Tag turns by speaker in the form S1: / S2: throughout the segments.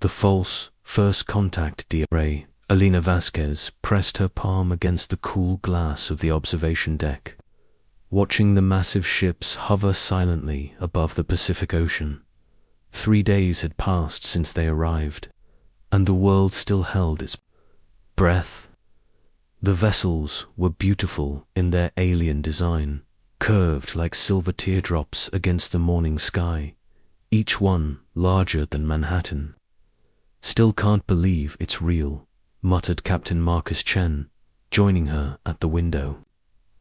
S1: The false first contact DRA. Alina Vasquez pressed her palm against the cool glass of the observation deck, watching the massive ships hover silently above the Pacific Ocean. 3 days had passed since they arrived, and the world still held its breath. The vessels were beautiful in their alien design, curved like silver teardrops against the morning sky, each one larger than Manhattan. "Still can't believe it's real," muttered Captain Marcus Chen, joining her at the window.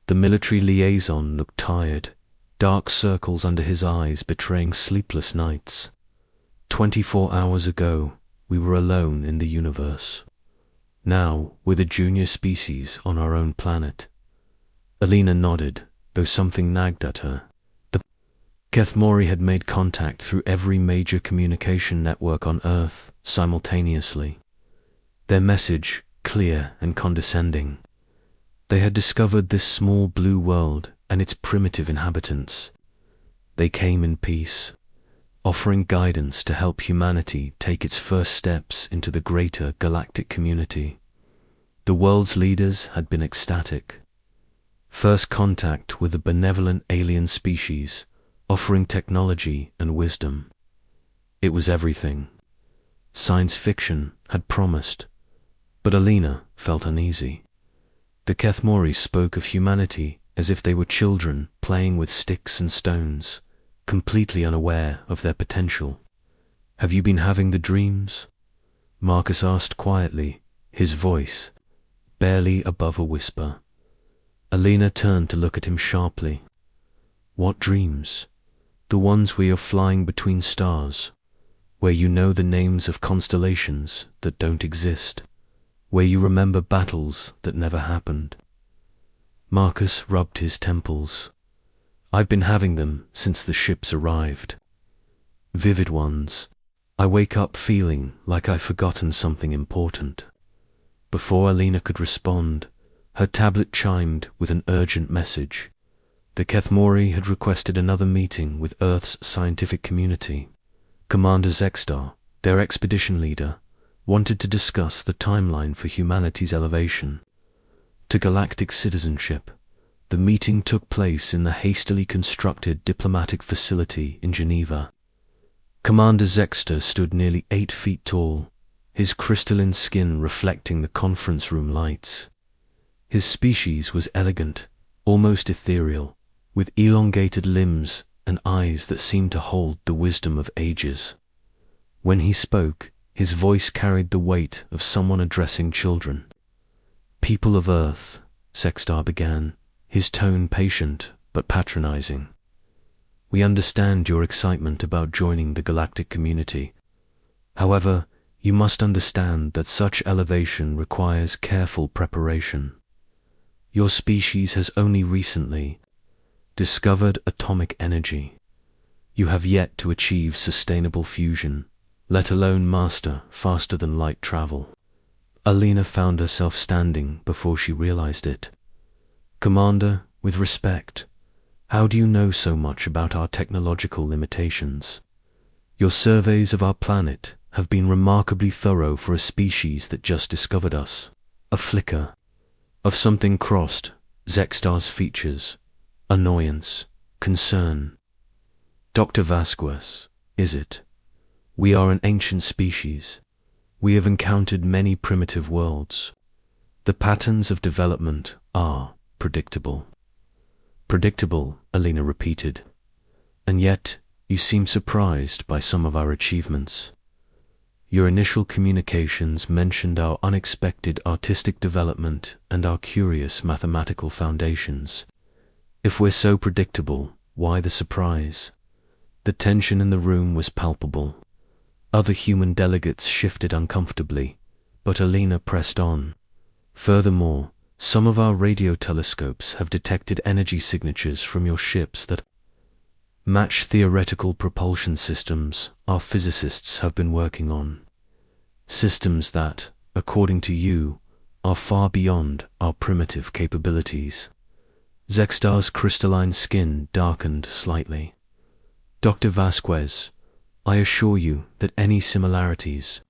S1: The military liaison looked tired, dark circles under his eyes betraying sleepless nights. 24 hours ago, we were alone in the universe. Now, we're the junior species on our own planet. Alina nodded, though something nagged at her. The Kethmori had made contact through every major communication network on Earth simultaneously. Their message, clear and condescending. They had discovered this small blue world and its primitive inhabitants. They came in peace, offering guidance to help humanity take its first steps into the greater galactic community. The world's leaders had been ecstatic. First contact with a benevolent alien species, offering technology and wisdom. It was everything science fiction had promised, but Alina felt uneasy. The Kethmori spoke of humanity as if they were children playing with sticks and stones, completely unaware of their potential. "Have you been having the dreams?" Marcus asked quietly, his voice barely above a whisper. Alina turned to look at him sharply. "What dreams?" "The ones where you're flying between stars, where you know the names of constellations that don't exist, where you remember battles that never happened." Marcus rubbed his temples. "I've been having them since the ships arrived. Vivid ones. I wake up feeling like I've forgotten something important." Before Alina could respond, her tablet chimed with an urgent message. The Kethmori had requested another meeting with Earth's scientific community. Commander Zextar, their expedition leader, wanted to discuss the timeline for humanity's elevation to galactic citizenship. The meeting took place in the hastily constructed diplomatic facility in Geneva. Commander Zexter stood nearly 8 feet tall, his crystalline skin reflecting the conference room lights. His species was elegant, almost ethereal, with elongated limbs and eyes that seemed to hold the wisdom of ages. When he spoke, his voice carried the weight of someone addressing children. "People of Earth," Zextar began, his tone patient but patronizing. "We understand your excitement about joining the galactic community. However, you must understand that such elevation requires careful preparation. Your species has only recently discovered atomic energy. You have yet to achieve sustainable fusion, let alone master faster-than-light travel." Alina found herself standing before she realized it. "Commander, with respect, how do you know so much about our technological limitations? Your surveys of our planet have been remarkably thorough for a species that just discovered us." A flicker of something crossed Zextar's features. Annoyance, concern. "Dr. Vasquez, is it? We are an ancient species. We have encountered many primitive worlds. The patterns of development are predictable." "Predictable," Alina repeated. "And yet, you seem surprised by some of our achievements. Your initial communications mentioned our unexpected artistic development and our curious mathematical foundations. If we're so predictable, why the surprise?" The tension in the room was palpable. Other human delegates shifted uncomfortably, but Alina pressed on. "Furthermore, some of our radio telescopes have detected energy signatures from your ships that match theoretical propulsion systems our physicists have been working on. Systems that, according to you, are far beyond our primitive capabilities." Zextar's crystalline skin darkened slightly. "Dr. Vasquez, I assure you that any similarities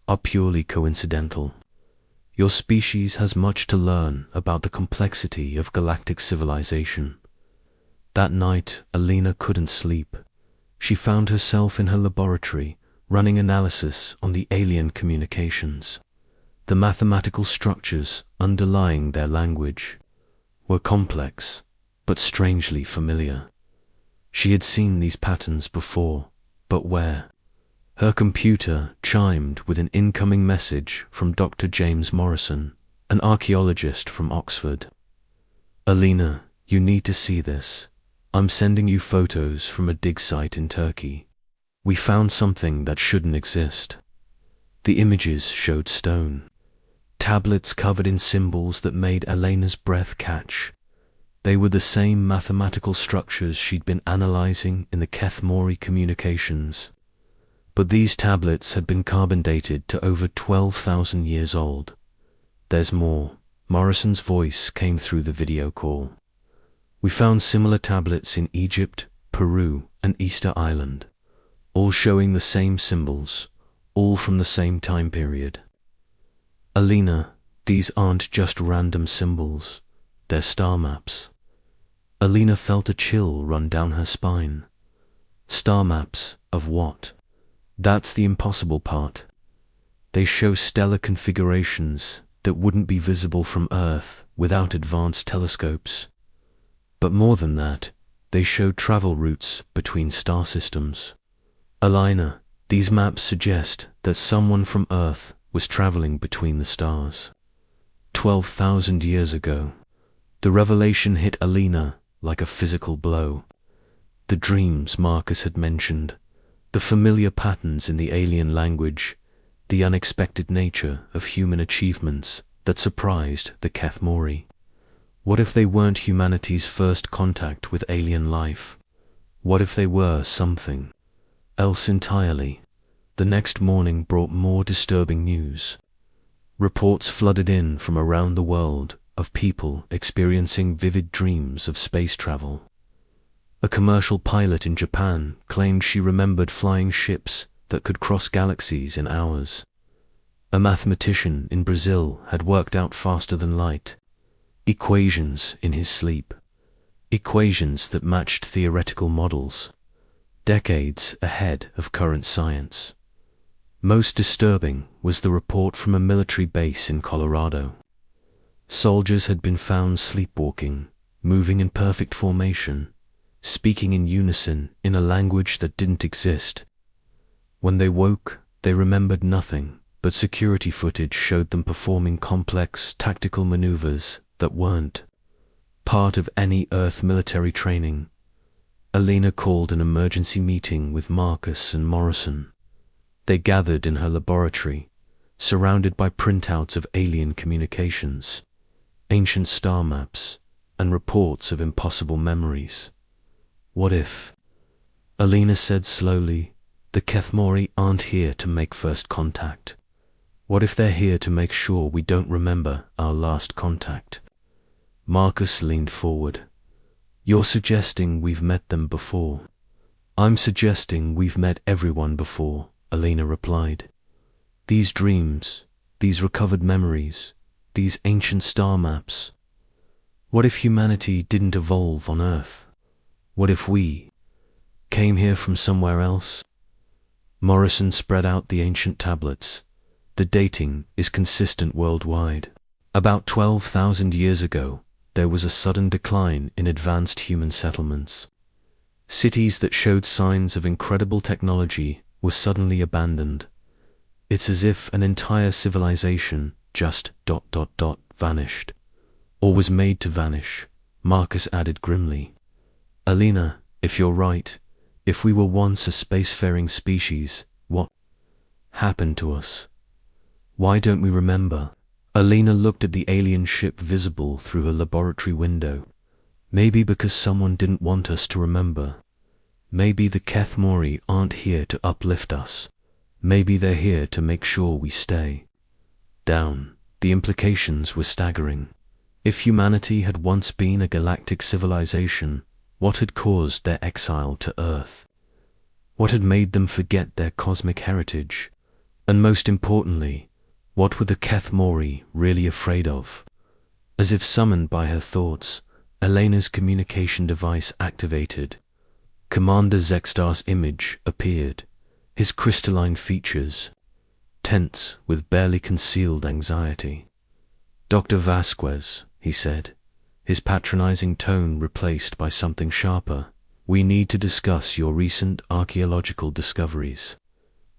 S1: are purely coincidental. Your species has much to learn about the complexity of galactic civilization. That night, Alina couldn't sleep. She found herself in her laboratory, running analysis on the alien communications. The mathematical structures underlying their language were complex, but strangely familiar. She had seen these patterns before, but where? Her computer chimed with an incoming message from Dr. James Morrison, an archaeologist from Oxford. "Alina, you need to see this. I'm sending you photos from a dig site in Turkey. We found something that shouldn't exist." The images showed stone, tablets covered in symbols that made Alina's breath catch. They were the same mathematical structures she'd been analyzing in the Kethmori communications. But these tablets had been carbon dated to over 12,000 years old. "There's more." Morrison's voice came through the video call. "We found similar tablets in Egypt, Peru, and Easter Island, all showing the same symbols, all from the same time period." "Alina, these aren't just random symbols. They're star maps." Alina felt a chill run down her spine. Star maps of what? That's the impossible part. They show stellar configurations that wouldn't be visible from Earth without advanced telescopes. But more than that, they show travel routes between star systems. "Alina, these maps suggest that someone from Earth was traveling between the stars. 12,000 years ago." The revelation hit Alina like a physical blow. The dreams Marcus had mentioned, the familiar patterns in the alien language, the unexpected nature of human achievements that surprised the Kethmori. What if they weren't humanity's first contact with alien life? What if they were something else entirely? The next morning brought more disturbing news. Reports flooded in from around the world of people experiencing vivid dreams of space travel. A commercial pilot in Japan claimed she remembered flying ships that could cross galaxies in hours. A mathematician in Brazil had worked out faster than light equations in his sleep, equations that matched theoretical models, decades ahead of current science. Most disturbing was the report from a military base in Colorado. Soldiers had been found sleepwalking, moving in perfect formation, speaking in unison in a language that didn't exist. When they woke, they remembered nothing, but security footage showed them performing complex tactical maneuvers that weren't part of any Earth military training. Alina called an emergency meeting with Marcus and Morrison. They gathered in her laboratory, surrounded by printouts of alien communications, ancient star maps, and reports of impossible memories. "What if?" Alina said slowly, "the Kethmori aren't here to make first contact. What if they're here to make sure we don't remember our last contact?" Marcus leaned forward. "You're suggesting we've met them before." "I'm suggesting we've met everyone before," Alina replied. "These dreams, these recovered memories, these ancient star maps. What if humanity didn't evolve on Earth? What if we came here from somewhere else?" Morrison spread out the ancient tablets. "The dating is consistent worldwide. About 12,000 years ago, there was a sudden decline in advanced human settlements. Cities that showed signs of incredible technology were suddenly abandoned. It's as if an entire civilization just ... vanished. Or was made to vanish," Marcus added grimly. "Alina, if you're right, if we were once a spacefaring species, what happened to us? Why don't we remember?" Alina looked at the alien ship visible through her laboratory window. "Maybe because someone didn't want us to remember. Maybe the Kethmori aren't here to uplift us. Maybe they're here to make sure we stay down." The implications were staggering. If humanity had once been a galactic civilization, what had caused their exile to Earth? What had made them forget their cosmic heritage? And most importantly, what were the Keth Mori really afraid of? As if summoned by her thoughts, Elena's communication device activated. Commander Zextar's image appeared, his crystalline features tense with barely concealed anxiety. "Dr. Vasquez," he said, his patronizing tone replaced by something sharper, "we need to discuss your recent archaeological discoveries.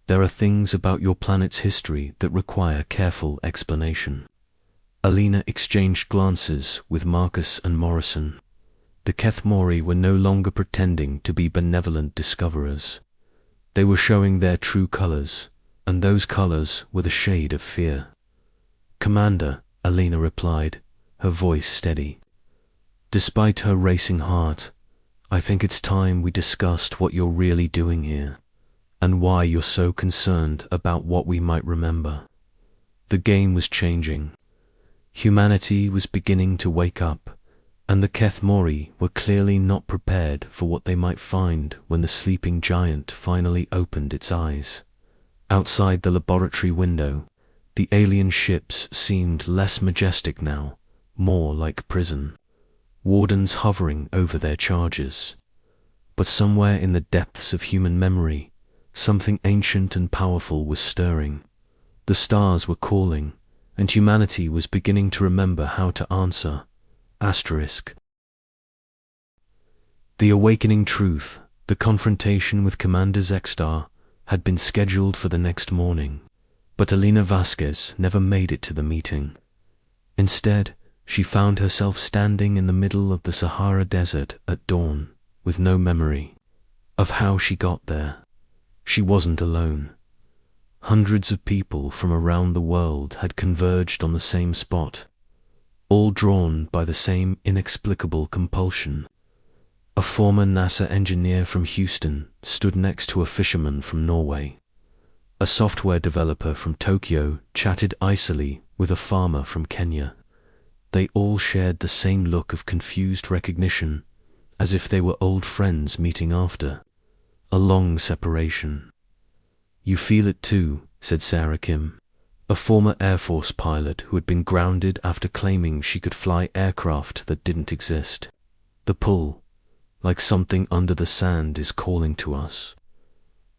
S1: There are things about your planet's history that require careful explanation." Alina exchanged glances with Marcus and Morrison. The Keth Mori were no longer pretending to be benevolent discoverers. They were showing their true colors, and those colors were the shade of fear. "Commander," Alina replied, her voice steady. Despite her racing heart, "I think it's time we discussed what you're really doing here, and why you're so concerned about what we might remember." The game was changing. Humanity was beginning to wake up, and the Keth Mori were clearly not prepared for what they might find when the sleeping giant finally opened its eyes. Outside the laboratory window, the alien ships seemed less majestic now, more like prison, wardens hovering over their charges. But somewhere in the depths of human memory, something ancient and powerful was stirring. The stars were calling, and humanity was beginning to remember how to answer. Asterisk. The awakening truth, the confrontation with Commander Zextar, had been scheduled for the next morning, but Alina Vasquez never made it to the meeting. Instead, she found herself standing in the middle of the Sahara Desert at dawn, with no memory of how she got there. She wasn't alone. Hundreds of people from around the world had converged on the same spot, all drawn by the same inexplicable compulsion. A former NASA engineer from Houston stood next to a fisherman from Norway. A software developer from Tokyo chatted icily with a farmer from Kenya. They all shared the same look of confused recognition, as if they were old friends meeting after a long separation. "You feel it too," said Sarah Kim, a former Air Force pilot who had been grounded after claiming she could fly aircraft that didn't exist. "The pull, like something under the sand, is calling to us."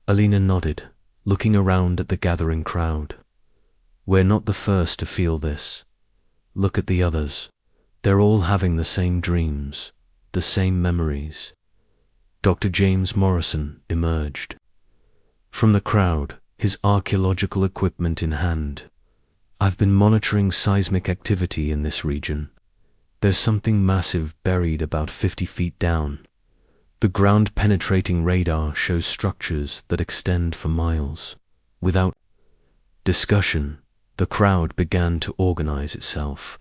S1: Alina nodded, looking around at the gathering crowd. "We're not the first to feel this. Look at the others. They're all having the same dreams, the same memories." Dr. James Morrison emerged from the crowd, his archaeological equipment in hand. "I've been monitoring seismic activity in this region. There's something massive buried about 50 feet down. The ground-penetrating radar shows structures that extend for miles." Without discussion, the crowd began to organize itself.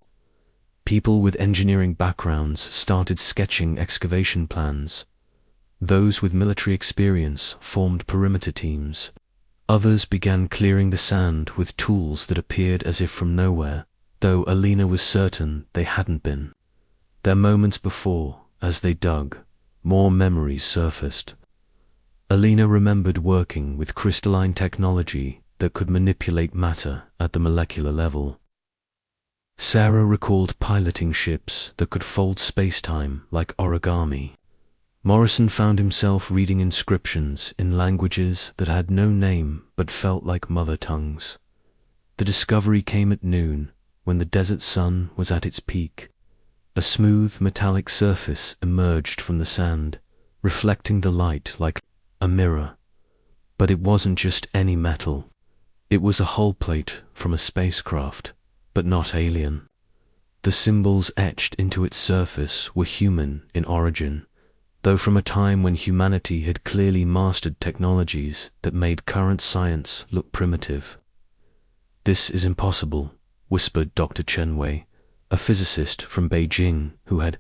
S1: People with engineering backgrounds started sketching excavation plans. Those with military experience formed perimeter teams. Others began clearing the sand with tools that appeared as if from nowhere, though Alina was certain they hadn't been. Their moments before, as they dug, more memories surfaced. Alina remembered working with crystalline technology that could manipulate matter at the molecular level. Sarah recalled piloting ships that could fold space-time like origami. Morrison found himself reading inscriptions in languages that had no name but felt like mother tongues. The discovery came at noon, when the desert sun was at its peak. A smooth metallic surface emerged from the sand, reflecting the light like a mirror. But it wasn't just any metal. It was a hull plate from a spacecraft, but not alien. The symbols etched into its surface were human in origin, though from a time when humanity had clearly mastered technologies that made current science look primitive. "This is impossible," whispered Dr. Chen Wei, a physicist from Beijing who had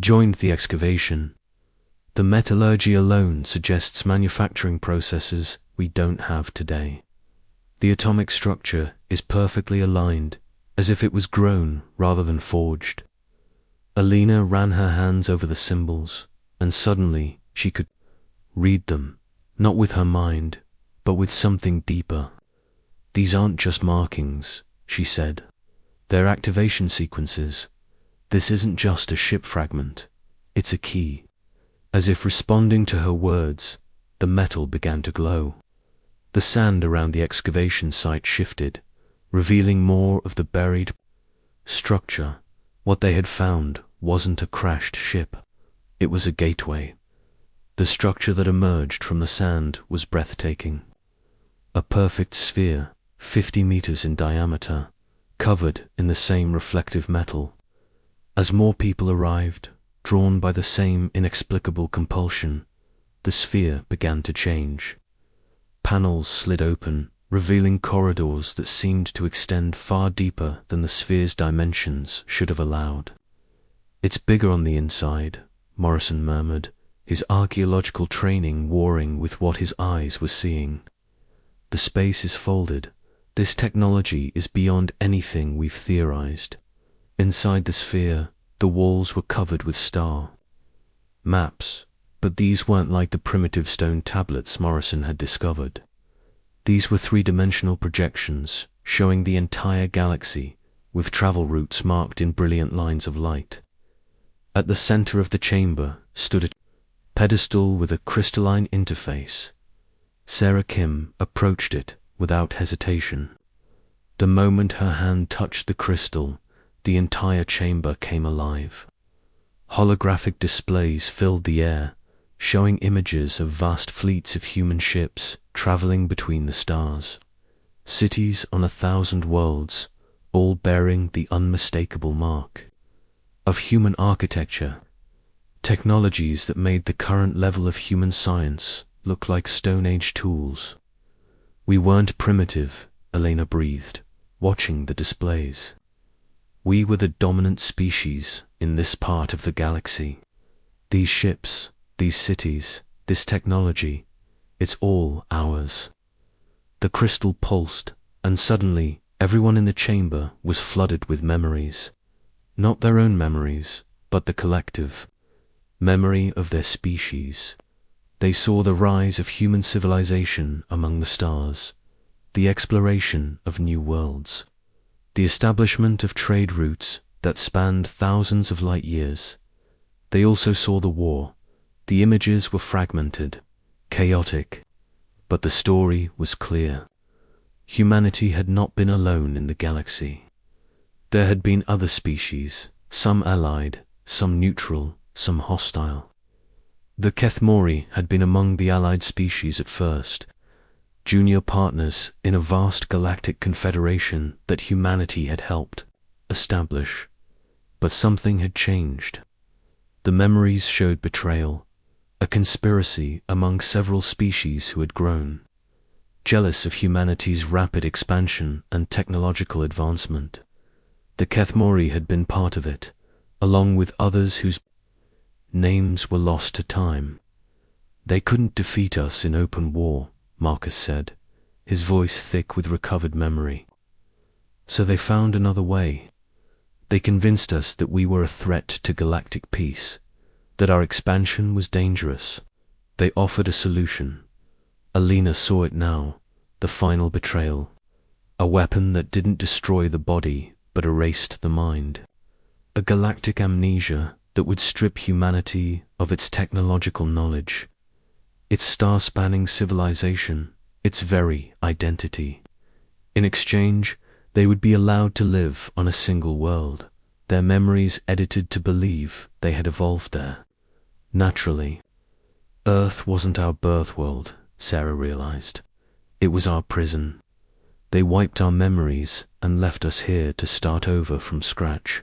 S1: joined the excavation. "The metallurgy alone suggests manufacturing processes we don't have today. The atomic structure is perfectly aligned, as if it was grown rather than forged." Alina ran her hands over the symbols, and suddenly she could read them, not with her mind, but with something deeper. "These aren't just markings," she said. "They're activation sequences. This isn't just a ship fragment. It's a key." As if responding to her words, the metal began to glow. The sand around the excavation site shifted, revealing more of the buried structure. What they had found wasn't a crashed ship. It was a gateway. The structure that emerged from the sand was breathtaking. A perfect sphere, 50 meters in diameter, covered in the same reflective metal. As more people arrived, drawn by the same inexplicable compulsion, the sphere began to change. Panels slid open, revealing corridors that seemed to extend far deeper than the sphere's dimensions should have allowed. "It's bigger on the inside," Morrison murmured, his archaeological training warring with what his eyes were seeing. "The space is folded. This technology is beyond anything we've theorized." Inside the sphere, the walls were covered with star maps, but these weren't like the primitive stone tablets Morrison had discovered. These were three-dimensional projections, showing the entire galaxy, with travel routes marked in brilliant lines of light. At the center of the chamber stood a pedestal with a crystalline interface. Sarah Kim approached it without hesitation. The moment her hand touched the crystal, the entire chamber came alive. Holographic displays filled the air, showing images of vast fleets of human ships traveling between the stars. Cities on 1,000 worlds, all bearing the unmistakable mark of human architecture. Technologies that made the current level of human science look like Stone Age tools. "We weren't primitive," Elena breathed, watching the displays. "We were the dominant species in this part of the galaxy. These ships, these cities, this technology, it's all ours." The crystal pulsed, and suddenly everyone in the chamber was flooded with memories. Not their own memories, but the collective memory of their species. They saw the rise of human civilization among the stars, the exploration of new worlds, the establishment of trade routes that spanned thousands of light years. They also saw the war. The images were fragmented, chaotic, but the story was clear. Humanity had not been alone in the galaxy. There had been other species, some allied, some neutral, some hostile. The Kethmori had been among the allied species at first, junior partners in a vast galactic confederation that humanity had helped establish. But something had changed. The memories showed betrayal, a conspiracy among several species who had grown, jealous of humanity's rapid expansion and technological advancement. The Kethmori had been part of it, along with others whose names were lost to time. "They couldn't defeat us in open war," Marcus said, his voice thick with recovered memory. "So they found another way. They convinced us that we were a threat to galactic peace, that our expansion was dangerous. They offered a solution. Alina saw it now, the final betrayal. A weapon that didn't destroy the body, but erased the mind. A galactic amnesia that would strip humanity of its technological knowledge, its star-spanning civilization, its very identity. In exchange, they would be allowed to live on a single world, their memories edited to believe they had evolved there. Naturally. Earth wasn't our birth world, Sarah realized. It was our prison. They wiped our memories and left us here to start over from scratch.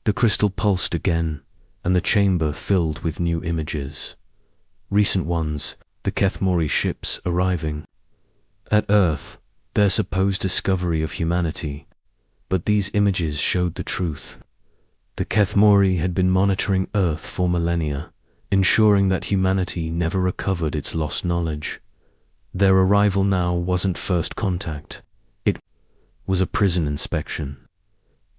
S1: The crystal pulsed again, and the chamber filled with new images. Recent ones, the Kethmori ships arriving. At Earth, their supposed discovery of humanity, but these images showed the truth. The Kethmori had been monitoring Earth for millennia, ensuring that humanity never recovered its lost knowledge. Their arrival now wasn't first contact. It was a prison inspection.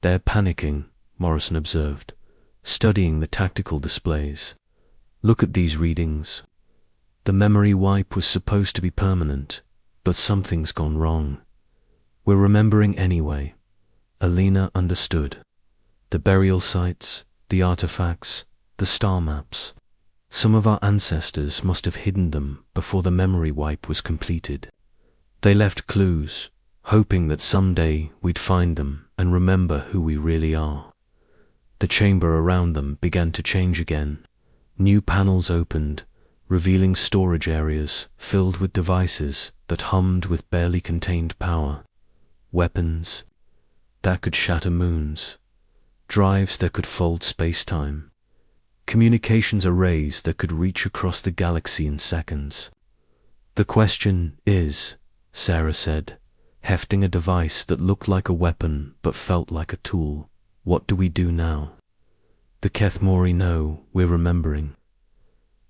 S1: "They're panicking," Morrison observed, studying the tactical displays. "Look at these readings. The memory wipe was supposed to be permanent, but something's gone wrong. We're remembering anyway. Alina understood. The burial sites, the artifacts, the star maps. Some of our ancestors must have hidden them before the memory wipe was completed. They left clues, hoping that someday we'd find them and remember who we really are. The chamber around them began to change again. New panels opened, revealing storage areas filled with devices that hummed with barely contained power. Weapons that could shatter moons, drives that could fold space-time, communications arrays that could reach across the galaxy in seconds. The question is, Sarah said, hefting a device that looked like a weapon but felt like a tool, what do we do now? The Kethmori know we're remembering.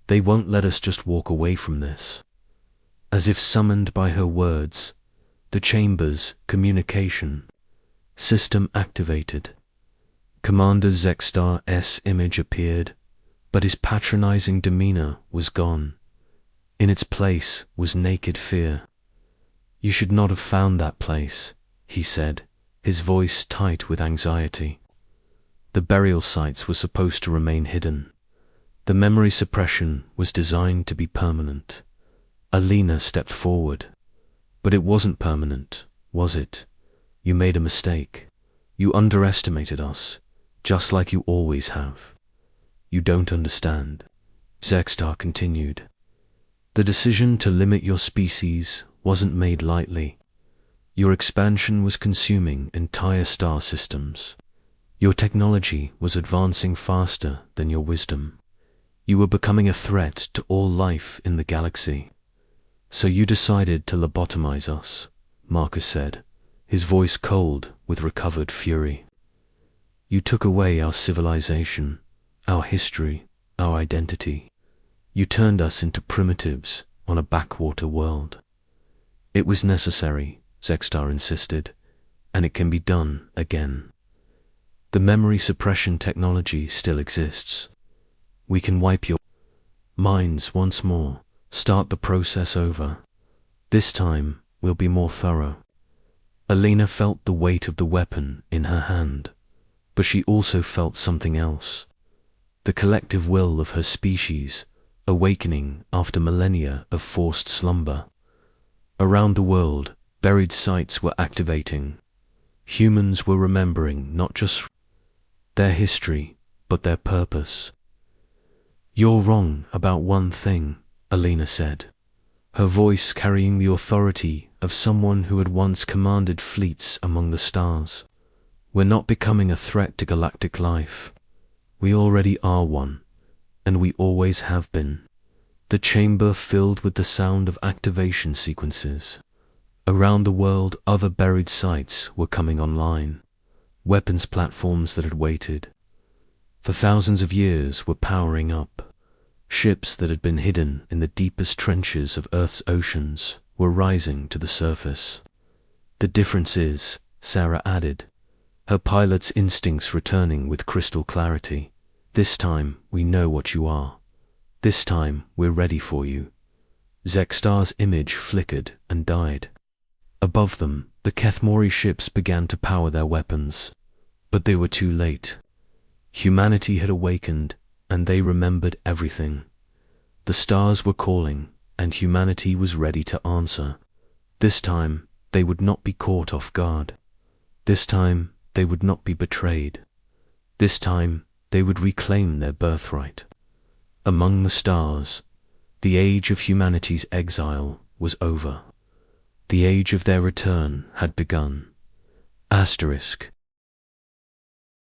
S1: They won't let us just walk away from this. As if summoned by her words, the chamber's communication system activated. Commander Zextar's image appeared, but his patronizing demeanor was gone. In its place was naked fear. You should not have found that place, he said, his voice tight with anxiety. The burial sites were supposed to remain hidden. The memory suppression was designed to be permanent. Alina stepped forward. But it wasn't permanent, was it? You made a mistake. You underestimated us, just like you always have. You don't understand. Zextar continued. The decision to limit your species wasn't made lightly. Your expansion was consuming entire star systems. Your technology was advancing faster than your wisdom. You were becoming a threat to all life in the galaxy. So you decided to lobotomize us, Marcus said, his voice cold with recovered fury. You took away our civilization, our history, our identity. You turned us into primitives on a backwater world. It was necessary, Zextar insisted, and it can be done again. The memory suppression technology still exists. We can wipe your minds once more. Start the process over. This time we'll be more thorough. Alina felt the weight of the weapon in her hand, but she also felt something else. The collective will of her species, awakening after millennia of forced slumber. Around the world, buried sites were activating. Humans were remembering not just their history, but their purpose. You're wrong about one thing, Alina said, her voice carrying the authority of someone who had once commanded fleets among the stars. We're not becoming a threat to galactic life. We already are one, and we always have been. The chamber filled with the sound of activation sequences. Around the world, other buried sites were coming online. Weapons platforms that had waited for thousands of years were powering up. Ships that had been hidden in the deepest trenches of Earth's oceans were rising to the surface. The difference is, Sarah added, her pilot's instincts returning with crystal clarity. This time we know what you are. This time we're ready for you. Zextar's image flickered and died. Above them, the Kethmori ships began to power their weapons. But they were too late. Humanity had awakened, and they remembered everything. The stars were calling, and humanity was ready to answer. This time, they would not be caught off guard. This time, they would not be betrayed. This time, they would reclaim their birthright. Among the stars, the age of humanity's exile was over. The age of their return had begun. Asterisk.